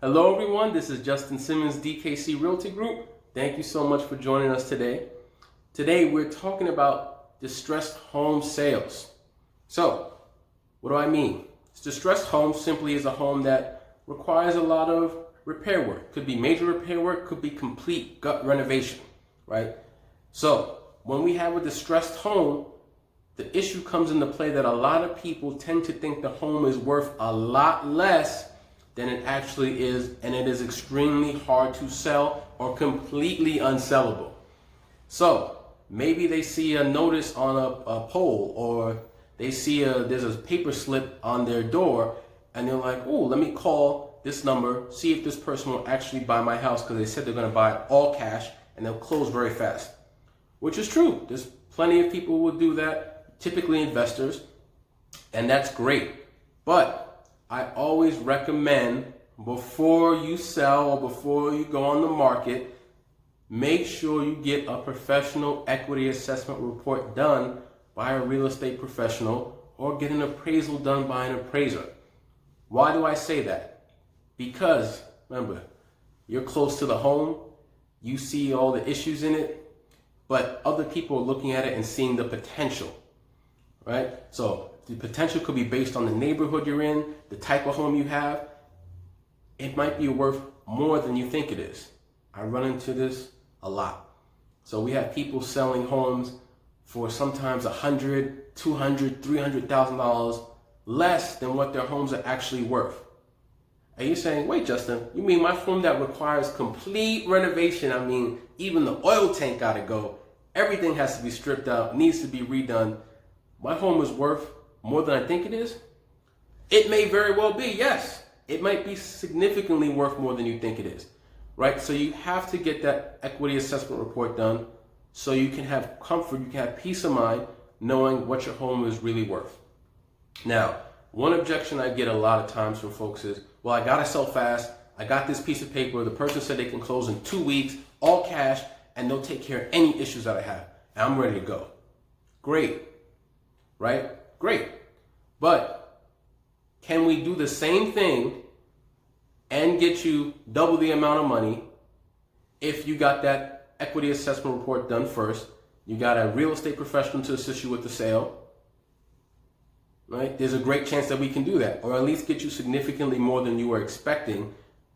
Hello everyone, this is Justin Simmons, DKC Realty Group. Thank you so much for joining us today. Today we're talking about distressed home sales. So, what do I mean? Distressed home simply is a home that requires a lot of repair work. Could be major repair work, could be complete gut renovation, right? So, when we have a distressed home, the issue comes into play that a lot of people tend to think the home is worth a lot less than it actually is, and it is extremely hard to sell or completely unsellable. So maybe they see a notice on a pole, or they see there's a paper slip on their door, and they're like, oh, let me call this number, see if this person will actually buy my house, because they said they're going to buy it all cash and they'll close very fast. Which is true. There's plenty of people who will do that, typically investors, and that's great. But I always recommend, before you sell or before you go on the market, make sure you get a professional equity assessment report done by a real estate professional, or get an appraisal done by an appraiser. Why do I say that? Because, remember, you're close to the home, you see all the issues in it, but other people are looking at it and seeing the potential, right? So the potential could be based on the neighborhood you're in, the type of home you have. It might be worth more than you think it is. I run into this a lot. So we have people selling homes for sometimes $100,000, $200,000, $300,000 less than what their homes are actually worth. And you're saying, wait, Justin, you mean my home that requires complete renovation? I mean, even the oil tank gotta go. Everything has to be stripped out, needs to be redone. My home is worth more than I think it is? It may very well be, yes. It might be significantly worth more than you think it is, right? So you have to get that equity assessment report done so you can have comfort, you can have peace of mind knowing what your home is really worth. Now, one objection I get a lot of times from folks is, well, I gotta sell fast. I got this piece of paper. The person said they can close in 2 weeks, all cash, and they'll take care of any issues that I have. And I'm ready to go. Great, right? Great. But can we do the same thing and get you double the amount of money if you got that equity assessment report done first? You got a real estate professional to assist you with the sale, right? There's a great chance that we can do that, or at least get you significantly more than you were expecting,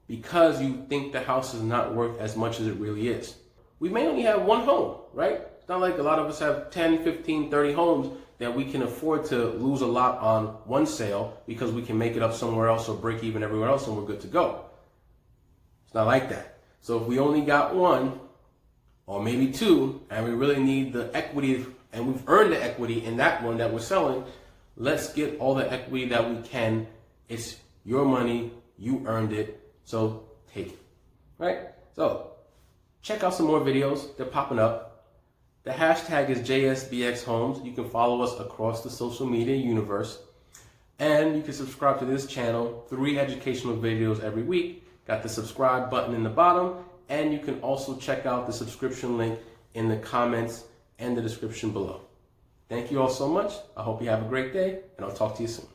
because you think the house is not worth as much as it really is. We may only have one home, right? It's not like a lot of us have 10, 15, 30 homes that we can afford to lose a lot on one sale because we can make it up somewhere else or break even everywhere else and we're good to go. It's not like that. So if we only got one, or maybe two, and we really need the equity, and we've earned the equity in that one that we're selling, let's get all the equity that we can. It's your money, you earned it, so take it, right? So check out some more videos, they're popping up. The hashtag is jsbxhomes. You can follow us across the social media universe. And you can subscribe to this channel, 3 educational videos every week. Got the subscribe button in the bottom. And you can also check out the subscription link in the comments and the description below. Thank you all so much. I hope you have a great day, and I'll talk to you soon.